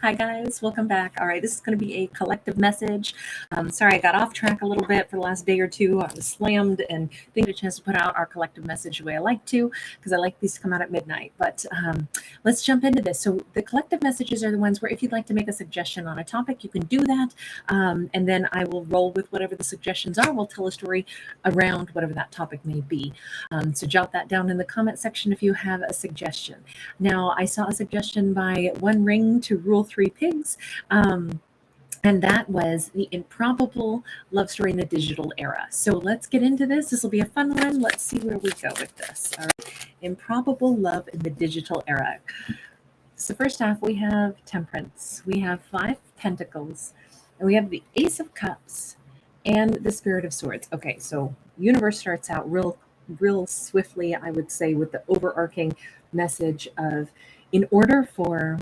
Hi guys, welcome back. All right, this is going to be a collective message. Sorry, I got off track a little bit for the last day or two. I was slammed and didn't get a chance to put out our collective message the way I like to, because I like these to come out at midnight. But let's jump into this. So the collective messages are the ones where if you'd like to make a suggestion on a topic, you can do that. And then I will roll with whatever the suggestions are. We'll tell a story around whatever that topic may be. So jot that down in the comment section if you have a suggestion. Now, I saw a suggestion by One Ring to Rule 3 Pigs, and that was the improbable love story in the digital era. So let's get into this. This will be a fun one. Let's see where we go with this. All right. Improbable love in the digital era. So first off, we have Temperance. We have 5 Pentacles, and we have the Ace of Cups and the Spirit of Swords. Okay, so universe starts out real swiftly, I would say, with the overarching message of, in order for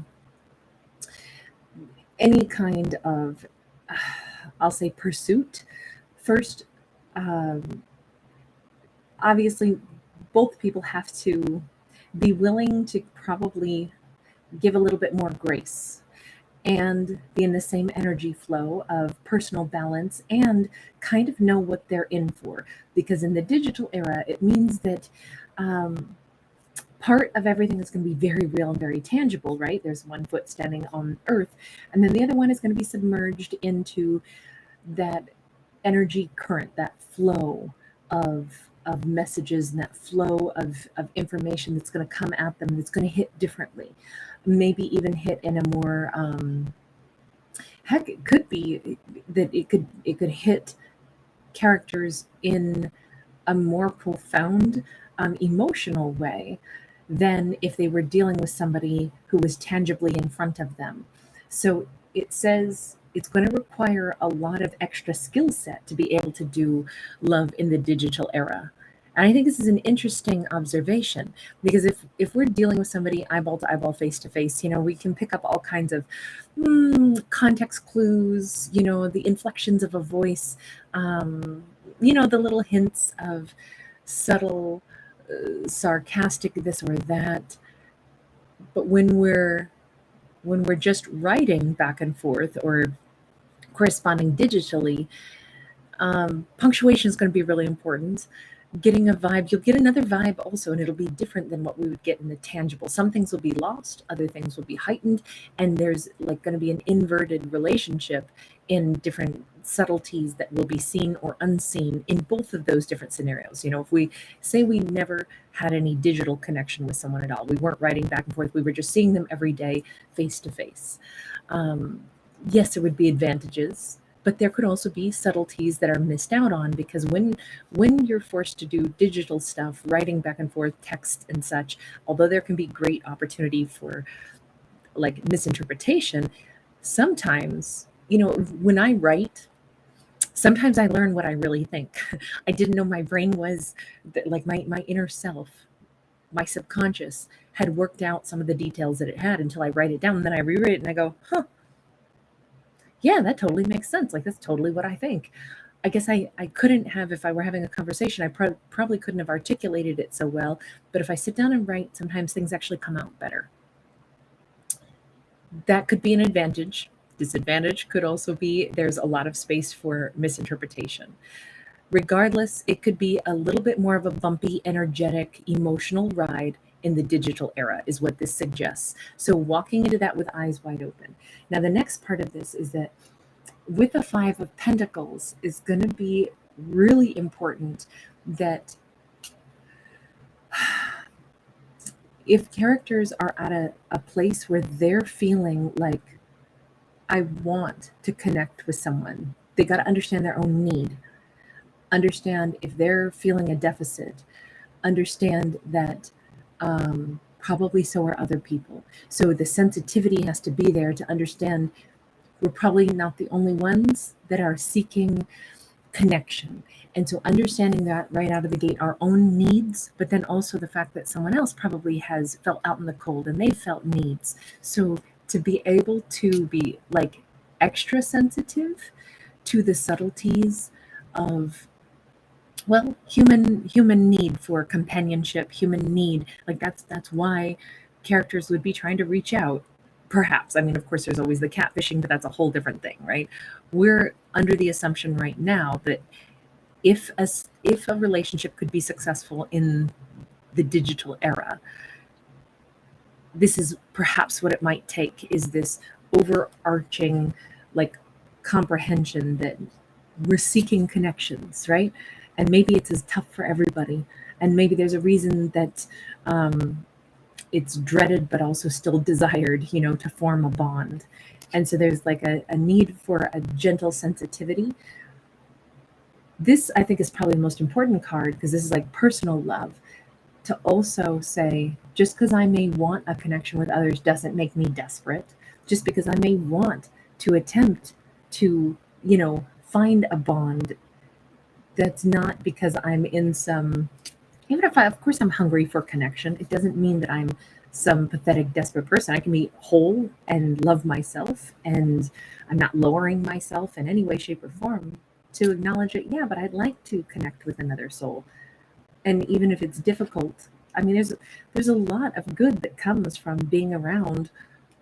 any kind of, I'll say, pursuit, first, obviously, both people have to be willing to probably give a little bit more grace and be in the same energy flow of personal balance and kind of know what they're in for. Because in the digital era, it means that part of everything is going to be very real and very tangible, right? There's one foot standing on earth, and then the other one is going to be submerged into that energy current, that flow of messages and that flow of information that's going to come at them, that's going to hit differently, maybe even hit in a more heck, it could be that it could hit characters in a more profound emotional way than if they were dealing with somebody who was tangibly in front of them. So it says it's going to require a lot of extra skill set to be able to do love in the digital era. And I think this is an interesting observation, because if we're dealing with somebody eyeball to eyeball, face to face, we can pick up all kinds of context clues, the inflections of a voice, the little hints of subtle, sarcastic this or that. But when we're just writing back and forth or corresponding digitally, punctuation is going to be really important. Getting a vibe, you'll get another vibe also, and it'll be different than what we would get in the tangible. Some things will be lost, other things will be heightened, and there's like going to be an inverted relationship in different subtleties that will be seen or unseen in both of those different scenarios. If we say we never had any digital connection with someone at all, we weren't writing back and forth, we were just seeing them every day face to face. Yes, there would be advantages, but there could also be subtleties that are missed out on, because when you're forced to do digital stuff, writing back and forth, text and such, although there can be great opportunity for like misinterpretation, sometimes, when I write, sometimes I learn what I really think. I didn't know my brain was like my inner self, my subconscious had worked out some of the details that it had until I write it down, and then I reread it and I go, yeah, that totally makes sense. Like, that's totally what I think. I guess I couldn't have, if I were having a conversation, I probably couldn't have articulated it so well. But if I sit down and write, sometimes things actually come out better. That could be an advantage. Disadvantage could also be there's a lot of space for misinterpretation. Regardless, it could be a little bit more of a bumpy, energetic, emotional ride in the digital era is what this suggests. So walking into that with eyes wide open. Now, the next part of this is that with the 5 of Pentacles is going to be really important that if characters are at a place where they're feeling like, I want to connect with someone, they got to understand their own need, understand if they're feeling a deficit, understand that probably so are other people. So the sensitivity has to be there to understand we're probably not the only ones that are seeking connection. And so understanding that right out of the gate, our own needs, but then also the fact that someone else probably has felt out in the cold and they felt needs. So to be able to be like extra sensitive to the subtleties of, well, human need for companionship, human need, like that's why characters would be trying to reach out Perhaps. I mean, of course, there's always the catfishing, but that's a whole different thing, right? We're under the assumption right now that if a relationship could be successful in the digital era, this is perhaps what it might take, is this overarching like comprehension that we're seeking connections, right? And maybe it's as tough for everybody, and maybe there's a reason that it's dreaded but also still desired, to form a bond. And so there's like a need for a gentle sensitivity. This, I think, is probably the most important card, because this is like personal love, to also say, just because I may want a connection with others doesn't make me desperate. Just because I may want to attempt to, find a bond, that's not because I'm in some, even if of course I'm hungry for connection, it doesn't mean that I'm some pathetic, desperate person. I can be whole and love myself, and I'm not lowering myself in any way, shape, or form to acknowledge it. Yeah, but I'd like to connect with another soul. And even if it's difficult, I mean, there's a lot of good that comes from being around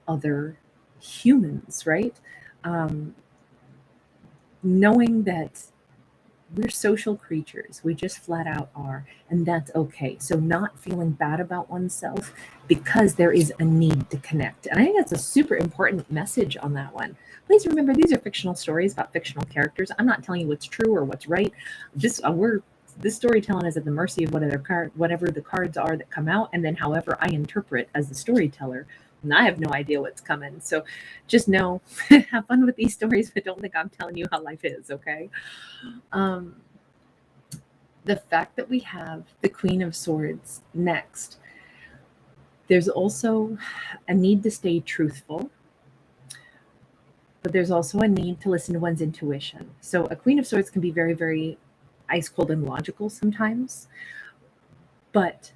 other humans, right? Um, Knowing that we're social creatures, we just flat out are, and that's okay. So not feeling bad about oneself because there is a need to connect. And I think that's a super important message on that one. Please remember, these are fictional stories about fictional characters. I'm not telling you what's true or what's right. This storytelling is at the mercy of whatever the cards are that come out, and then however I interpret as the storyteller. And I have no idea what's coming. So just know, have fun with these stories, but don't think I'm telling you how life is, okay? Um, the fact that we have the Queen of Swords next, there's also a need to stay truthful, but there's also a need to listen to one's intuition. So a Queen of Swords can be very, very ice cold and logical sometimes, but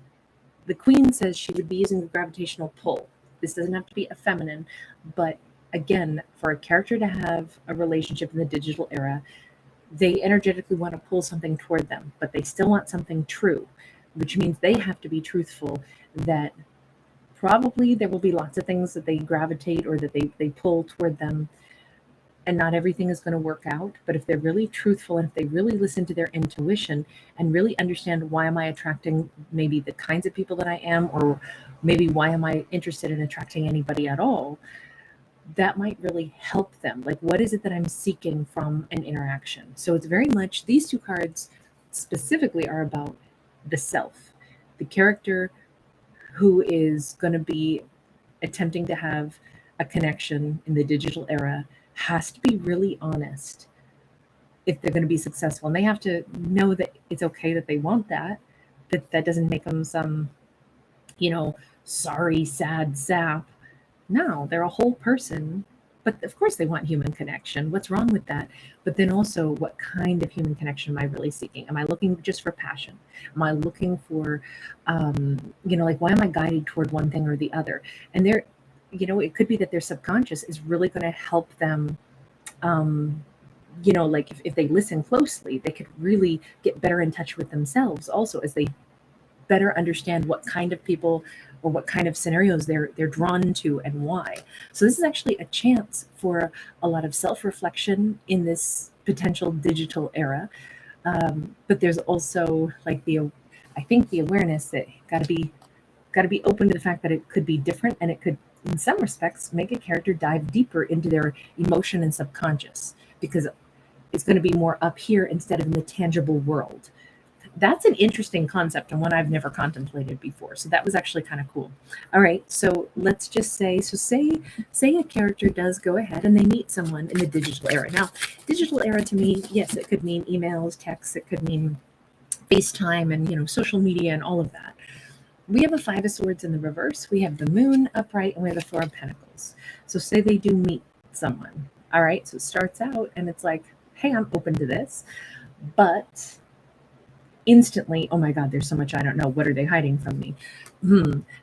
the Queen says she would be using the gravitational pull. This doesn't have to be a feminine, but again, for a character to have a relationship in the digital era, they energetically want to pull something toward them, but they still want something true, which means they have to be truthful that probably there will be lots of things that they gravitate or that they pull toward them, and not everything is going to work out. But if they're really truthful, and if they really listen to their intuition and really understand, why am I attracting maybe the kinds of people that I am, or maybe why am I interested in attracting anybody at all, that might really help them. Like, what is it that I'm seeking from an interaction? So it's very much, these two cards specifically are about the self, the character who is going to be attempting to have a connection in the digital era has to be really honest if they're going to be successful. And they have to know that it's okay that they want that doesn't make them some, sorry, sad sap. No, they're a whole person. But of course they want human connection. What's wrong with that? But then also, what kind of human connection am I really seeking? Am I looking just for passion? Am I looking for, like, why am I guided toward one thing or the other? And it could be that their subconscious is really going to help them. Like if they listen closely, they could really get better in touch with themselves also, as they better understand what kind of people or what kind of scenarios they're drawn to and why. So this is actually a chance for a lot of self-reflection in this potential digital era. But there's also like I think the awareness that got to be open to the fact that it could be different, and it could, in some respects, make a character dive deeper into their emotion and subconscious, because it's going to be more up here instead of in the tangible world. That's an interesting concept, and one I've never contemplated before. So that was actually kind of cool. All right, so let's just say a character does go ahead and they meet someone in the digital era. Now, digital era to me, yes, it could mean emails, texts, it could mean FaceTime, and social media and all of that. We have a Five of Swords in the reverse. We have the Moon upright, and we have the Four of Pentacles. So say they do meet someone. All right, so it starts out and it's like, hey, I'm open to this, but instantly, oh my God, there's so much I don't know. What are they hiding from me?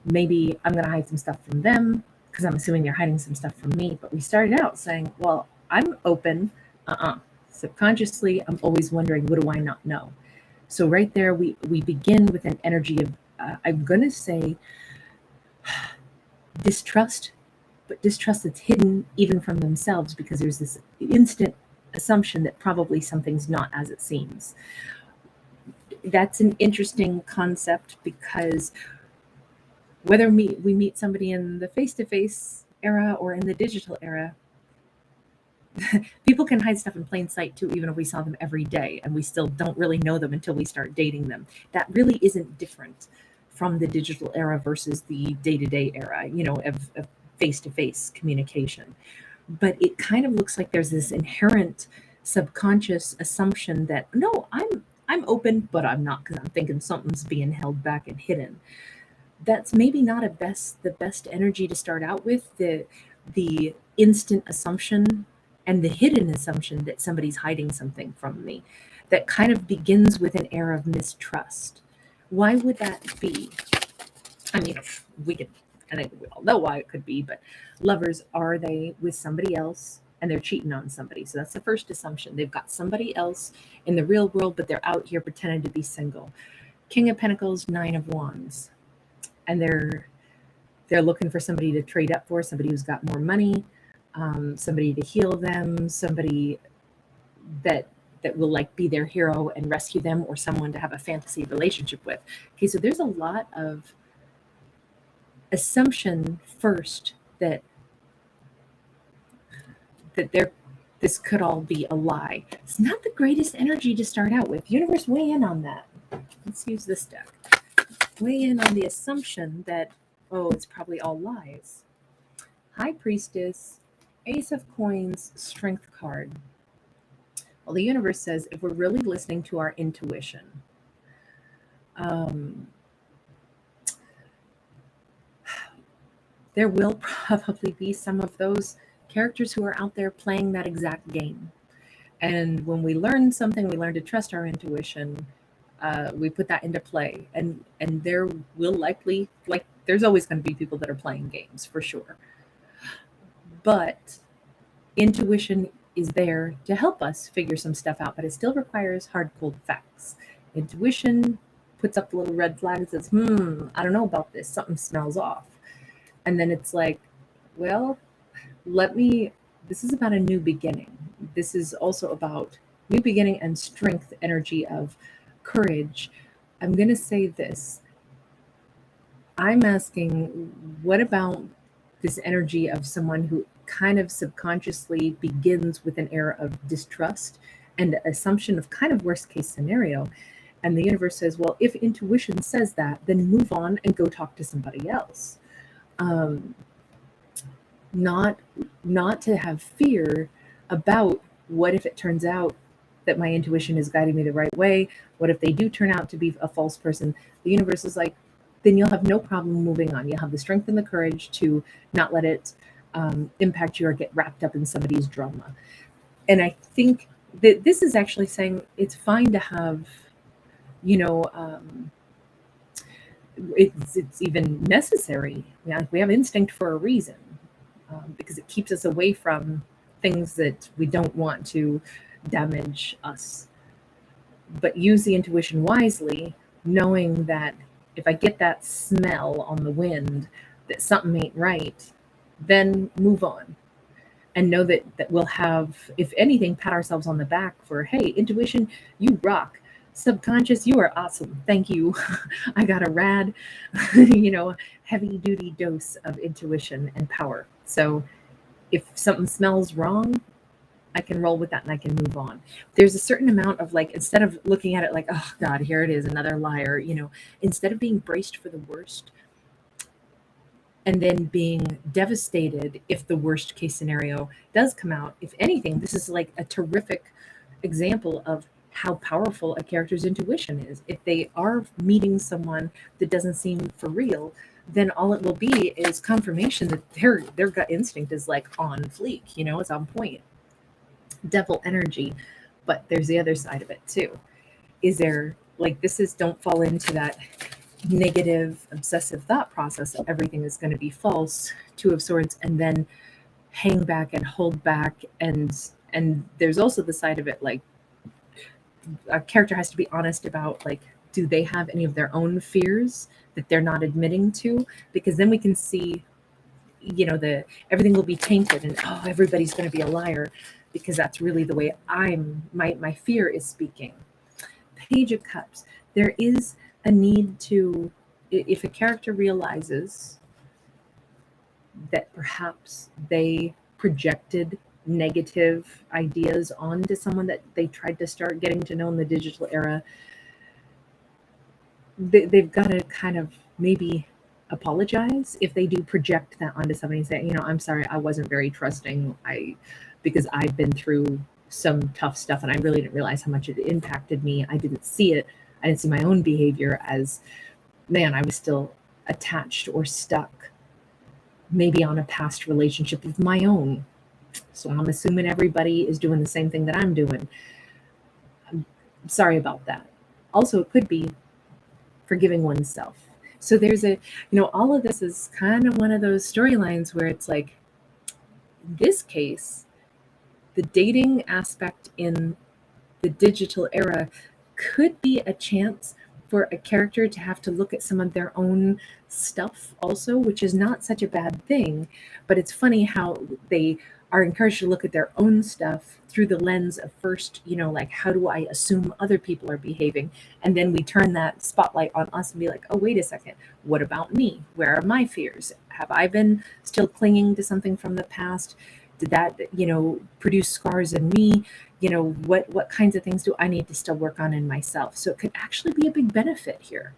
Maybe I'm going to hide some stuff from them, because I'm assuming they're hiding some stuff from me. But we started out saying, well, I'm open. Subconsciously, I'm always wondering, what do I not know? So right there, we begin with an energy of, I'm going to say distrust, but distrust that's hidden even from themselves because there's this instant assumption that probably something's not as it seems. That's an interesting concept because whether we meet somebody in the face-to-face era or in the digital era, people can hide stuff in plain sight too, even if we saw them every day and we still don't really know them until we start dating them. That really isn't different from the digital era versus the day-to-day era, of face-to-face communication. But it kind of looks like there's this inherent subconscious assumption that no, I'm open, but I'm not, because I'm thinking something's being held back and hidden. That's maybe not the best energy to start out with, the instant assumption and the hidden assumption that somebody's hiding something from me, that kind of begins with an air of mistrust. Why would that be? I mean, we could, I think we all know why it could be, but lovers, are they with somebody else and they're cheating on somebody? So that's the first assumption. They've got somebody else in the real world, but they're out here pretending to be single. King of Pentacles, Nine of Wands, and they're looking for somebody to trade up for, somebody who's got more money, somebody to heal them, somebody that will like be their hero and rescue them, or someone to have a fantasy relationship with. Okay, so there's a lot of assumption first that this could all be a lie. It's not the greatest energy to start out with. Universe, weigh in on that. Let's use this deck. Weigh in on the assumption that, oh, it's probably all lies. High Priestess, Ace of Coins, Strength card. Well, the universe says if we're really listening to our intuition, there will probably be some of those characters who are out there playing that exact game. And when we learn something, we learn to trust our intuition. We put that into play, and there will likely, like, there's always going to be people that are playing games for sure. But intuition is there to help us figure some stuff out, but it still requires hard, cold facts. Intuition puts up the little red flag and says, I don't know about this. Something smells off. And then it's like, well, this is about a new beginning. This is also about new beginning and strength, energy of courage. I'm going to say this. I'm asking, what about this energy of someone who kind of subconsciously begins with an air of distrust and assumption of kind of worst case scenario? And the universe says, well, if intuition says that, then move on and go talk to somebody else. Not to have fear about what if it turns out that my intuition is guiding me the right way. What if they do turn out to be a false person? The universe is like, then you'll have no problem moving on. You'll have the strength and the courage to not let it impact you or get wrapped up in somebody's drama. And I think that this is actually saying it's fine to have, it's even necessary. We have instinct for a reason, because it keeps us away from things that we don't want to damage us. But use the intuition wisely, knowing that if I get that smell on the wind that something ain't right, then move on. And know that we'll have, if anything, pat ourselves on the back for, hey, intuition, you rock. Subconscious, you are awesome. Thank you. I got a rad, heavy duty dose of intuition and power. So if something smells wrong, I can roll with that and I can move on. There's a certain amount of, like, instead of looking at it like, oh God, here it is, another liar, instead of being braced for the worst and then being devastated if the worst case scenario does come out, if anything, this is like a terrific example of how powerful a character's intuition is. If they are meeting someone that doesn't seem for real, then all it will be is confirmation that their gut instinct is like on fleek, it's on point. Devil energy. But there's the other side of it too. Is there, like, don't fall into that negative obsessive thought process that everything is going to be false, Two of Swords, and then hang back and hold back. And there's also the side of it, like, a character has to be honest about, like, do they have any of their own fears that they're not admitting to? Because then we can see, the everything will be tainted, and oh, everybody's going to be a liar, because that's really the way my fear is speaking. Page of Cups. There is a need to, if a character realizes that perhaps they projected negative ideas onto someone that they tried to start getting to know in the digital era, they've got to kind of maybe apologize if they do project that onto somebody and say, I'm sorry, I wasn't very trusting. Because I've been through some tough stuff and I really didn't realize how much it impacted me. I didn't see it. I didn't see my own behavior as, man, I was still attached or stuck maybe on a past relationship of my own. So I'm assuming everybody is doing the same thing that I'm doing. I'm sorry about that. Also, it could be forgiving oneself. So there's all of this is kind of one of those storylines where it's like, in this case, the dating aspect in the digital era could be a chance for a character to have to look at some of their own stuff also, which is not such a bad thing. But it's funny how they are encouraged to look at their own stuff through the lens of first, like, how do I assume other people are behaving? And then we turn that spotlight on us and be like, oh, wait a second, what about me? Where are my fears? Have I been still clinging to something from the past? Did that, produce scars in me? What kinds of things do I need to still work on in myself? So it could actually be a big benefit here.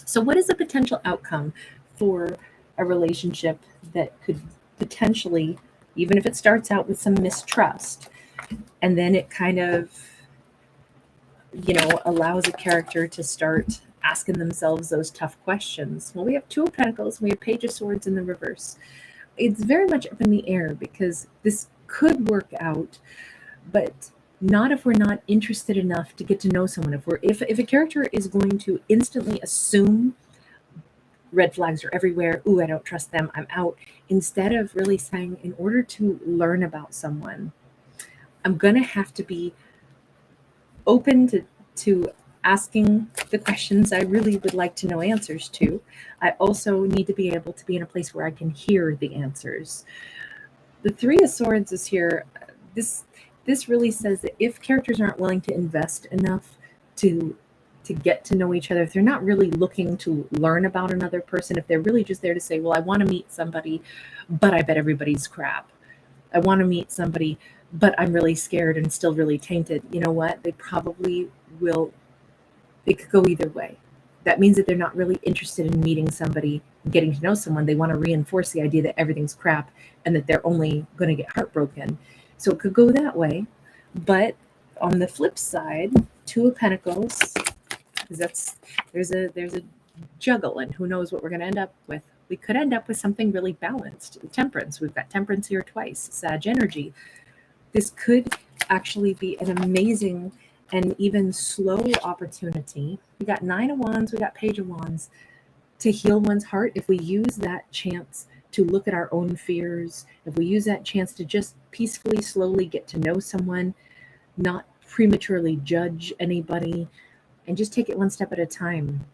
So what is the potential outcome for a relationship that could potentially, even if it starts out with some mistrust, and then it kind of, allows a character to start asking themselves those tough questions? Well, we have Two of Pentacles, and we have Page of Swords in the reverse. It's very much up in the air because this could work out, but not if we're not interested enough to get to know someone. If a character is going to instantly assume red flags are everywhere, ooh, I don't trust them, I'm out, instead of really saying, in order to learn about someone, I'm gonna have to be open to asking the questions I really would like to know answers to. I also need to be able to be in a place where I can hear the answers. The Three of Swords is here. This really says that if characters aren't willing to invest enough to get to know each other, if they're not really looking to learn about another person, if they're really just there to say, well, I want to meet somebody, but I bet everybody's crap. I want to meet somebody, but I'm really scared and still really tainted. You know what? They probably will. It could go either way. That means that they're not really interested in meeting somebody, getting to know someone. They want to reinforce the idea that everything's crap and that they're only going to get heartbroken. So it could go that way. But on the flip side, Two of Pentacles, because there's a juggle, and who knows what we're going to end up with. We could end up with something really balanced. Temperance. We've got Temperance here twice. Sag energy. This could actually be an amazing and even slow opportunity. We got Nine of Wands, we got Page of Wands, to heal one's heart. If we use that chance to look at our own fears, if we use that chance to just peacefully, slowly get to know someone, not prematurely judge anybody, and just take it one step at a time,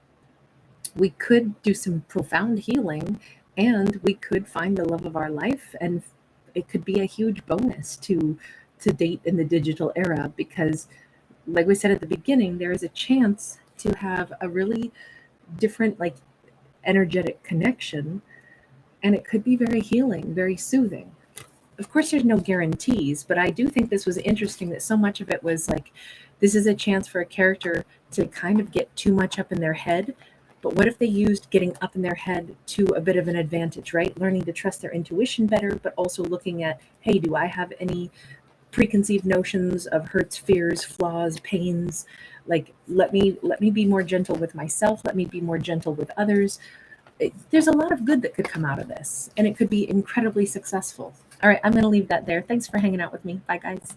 we could do some profound healing, and we could find the love of our life, and it could be a huge bonus to date in the digital era, because like we said at the beginning, there is a chance to have a really different, like, energetic connection, and it could be very healing, very soothing. Of course, there's no guarantees, but I do think this was interesting that so much of it was like, this is a chance for a character to kind of get too much up in their head. But what if they used getting up in their head to a bit of an advantage, right? Learning to trust their intuition better, but also looking at, hey, do I have any preconceived notions of hurts, fears, flaws, pains? Like, let me be more gentle with myself. Let me be more gentle with others. There's a lot of good that could come out of this, and it could be incredibly successful. All right, I'm going to leave that there. Thanks for hanging out with me. Bye, guys.